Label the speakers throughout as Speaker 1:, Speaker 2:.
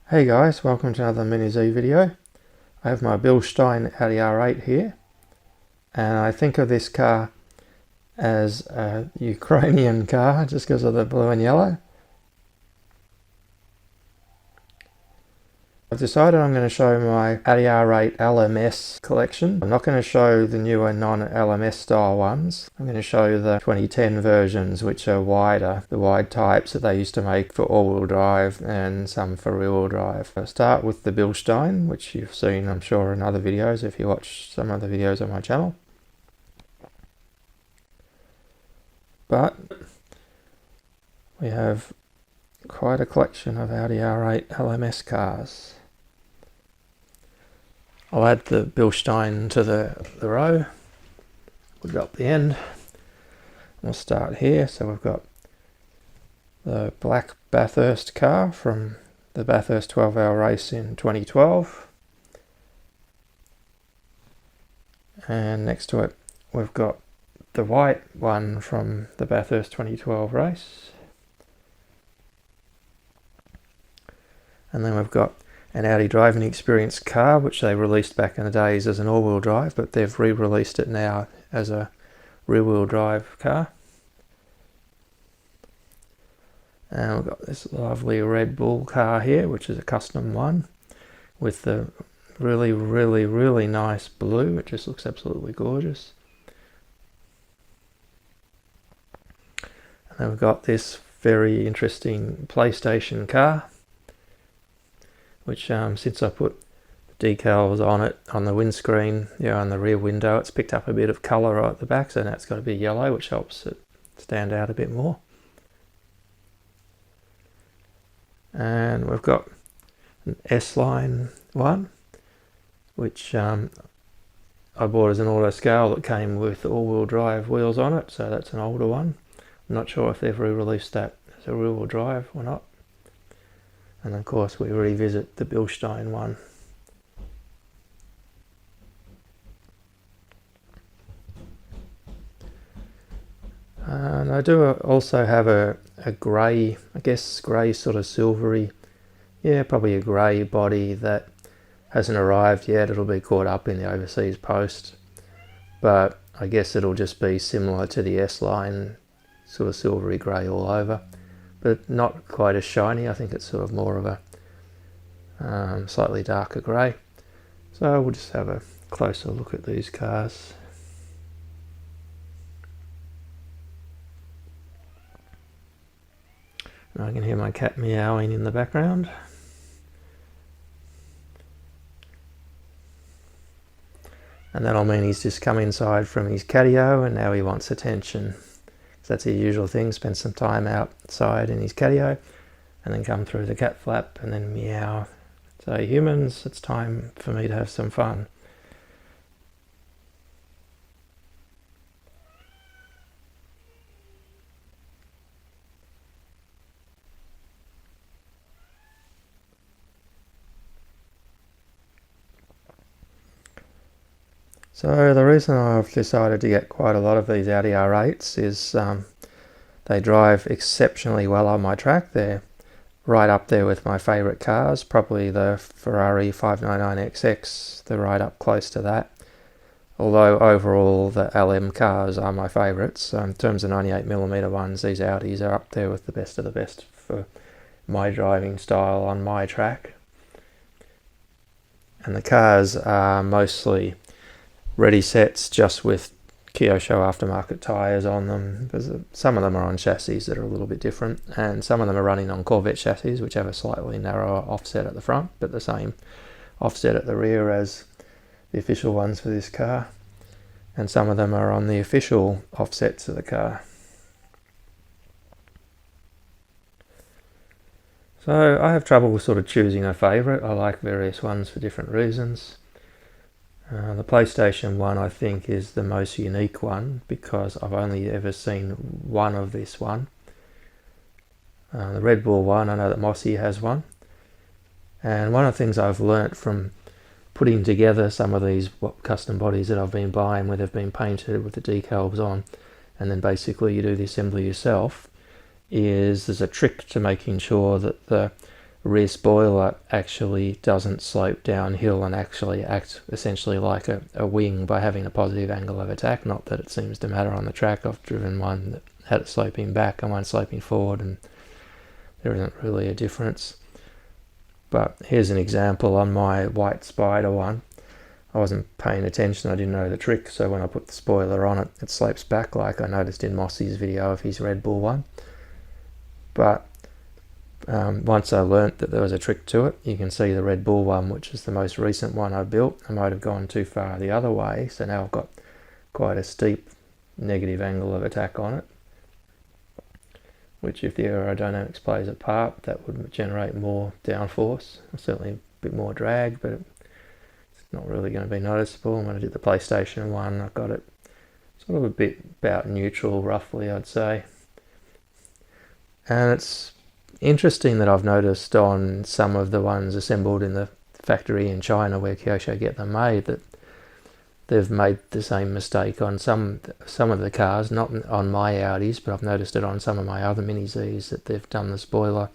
Speaker 1: Hey guys, welcome to another Mini Z video. I have my Bilstein Audi R8 here, and I think of this car as a Ukrainian car just because of the blue and yellow. I've decided I'm going to show my Audi R8 LMS collection. I'm not going to show the newer non-LMS style ones. I'm going to show the 2010 versions, which are wider, the wide types that they used to make for all-wheel drive and some for rear-wheel drive. I'll start with the Bilstein, which you've seen I'm sure in other videos if you watch some other videos on my channel. But we have quite a collection of Audi R8 LMS cars. I'll add the Bilstein to the row. We'll go up the end. We'll start here. So we've got the black Bathurst car from the Bathurst 12-hour race in 2012. And next to it we've got the white one from the Bathurst 2012 race. And then we've got an Audi Driving Experience car, which they released back in the days as an all-wheel drive, but they've re-released it now as a rear-wheel drive car. And we've got this lovely Red Bull car here, which is a custom one, with the really nice blue. It just looks absolutely gorgeous. And then we've got this very interesting PlayStation car, which since I put decals on it on the windscreen, on the rear window, it's picked up a bit of colour right at the back, so now it's got a bit of yellow, which helps it stand out a bit more. And we've got an S-Line one, which I bought as an auto scale that came with all-wheel drive wheels on it, so that's an older one. I'm not sure if they've re-released that as a rear-wheel drive or not. And of course we revisit the Bilstein one. And I do also have a grey, I guess grey sort of silvery, probably a grey body that hasn't arrived yet. It'll be caught up in the overseas post, but I guess it'll just be similar to the S-Line, sort of silvery grey all over, but not quite as shiny. I think it's sort of more of a slightly darker grey. So we'll just have a closer look at these cars. And I can hear my cat meowing in the background. And that'll mean he's just come inside from his catio and now he wants attention. That's his usual thing, spend some time outside in his catio and then come through the cat flap and then meow. So humans, it's time for me to have some fun. So the reason I've decided to get quite a lot of these Audi R8s is they drive exceptionally well on my track. They're right up there with my favourite cars, probably the Ferrari 599XX, they're right up close to that. Although overall the LM cars are my favourites. So in terms of 98mm ones, these Audis are up there with the best of the best for my driving style on my track. And the cars are mostly ready sets just with Kyosho aftermarket tyres on them, because some of them are on chassis that are a little bit different, and some of them are running on Corvette chassis which have a slightly narrower offset at the front but the same offset at the rear as the official ones for this car, and some of them are on the official offsets of the car. So I have trouble sort of choosing a favourite. I like various ones for different reasons. The PlayStation one I think is the most unique one because I've only ever seen one of this one. The Red Bull one, I know that Mossy has one. And one of the things I've learnt from putting together some of these custom bodies that I've been buying where they've been painted with the decals on, and then basically you do the assembly yourself, is there's a trick to making sure that the rear spoiler actually doesn't slope downhill and actually acts essentially like a wing by having a positive angle of attack. Not that it seems to matter on the track. I've driven one that had it sloping back and one sloping forward, and there isn't really a difference. But here's an example on my White Spider one. I wasn't paying attention, I didn't know the trick, so when I put the spoiler on it, it slopes back like I noticed in Mossy's video of his Red Bull one. But once I learnt that there was a trick to it, you can see the Red Bull one, which is the most recent one I built. I might have gone too far the other way, so now I've got quite a steep negative angle of attack on it, which if the aerodynamics plays a part, that would generate more downforce, certainly a bit more drag, but it's not really going to be noticeable. And when I did the PlayStation 1, I got it sort of a bit about neutral, roughly, I'd say. And it's interesting that I've noticed on some of the ones assembled in the factory in China where Kyosho get them made, that they've made the same mistake on some of the cars, not on my Audis, but I've noticed it on some of my other Mini Zs, that they've done the spoiler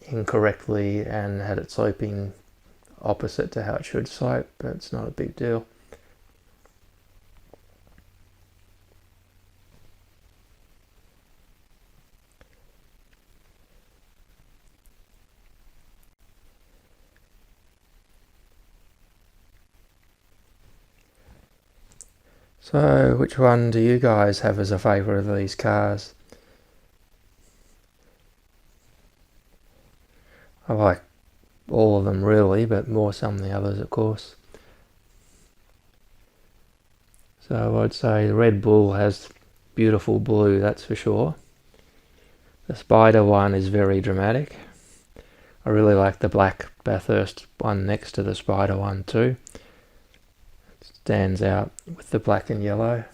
Speaker 1: incorrectly and had it sloping opposite to how it should slope, but it's not a big deal. So, which one do you guys have as a favourite of these cars? I like all of them really, but more some than the others, of course. So I'd say the Red Bull has beautiful blue, that's for sure. The Spider one is very dramatic. I really like the black Bathurst one next to the Spider one too. Stands out with the black and yellow.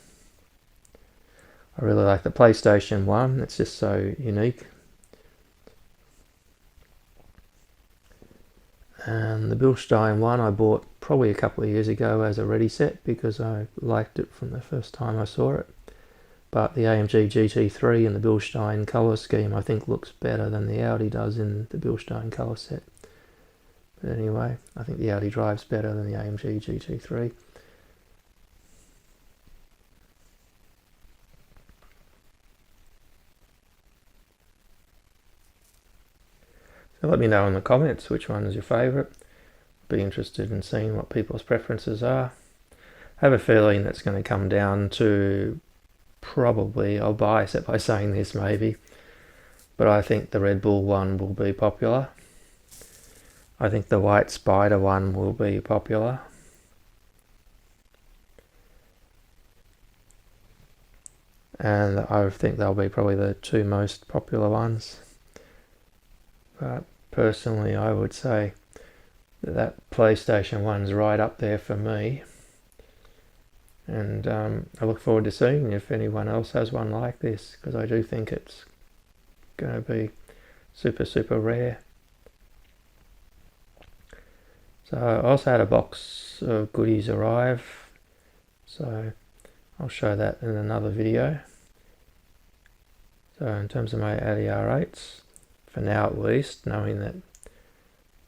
Speaker 1: I really like the PlayStation 1, it's just so unique. And the Bilstein one I bought probably a couple of years ago as a ready set because I liked it from the first time I saw it. But the AMG GT3 and the Bilstein colour scheme I think looks better than the Audi does in the Bilstein colour set. But anyway, I think the Audi drives better than the AMG GT3. So let me know in the comments which one is your favourite. Be interested in seeing what people's preferences are. I have a feeling that's going to come down to probably, I'll bias it by saying this maybe, but I think the Red Bull one will be popular. I think the White Spider one will be popular. And I think they'll be probably the two most popular ones. But personally, I would say that PlayStation 1's right up there for me. And I look forward to seeing if anyone else has one like this, because I do think it's going to be super, super rare. So I also had a box of goodies arrive, so I'll show that in another video. So in terms of my Audi R8s, for now at least, knowing that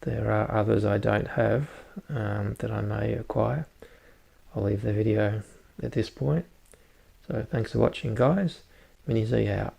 Speaker 1: there are others I don't have that I may acquire, I'll leave the video at this point. So thanks for watching guys, Mini Z out.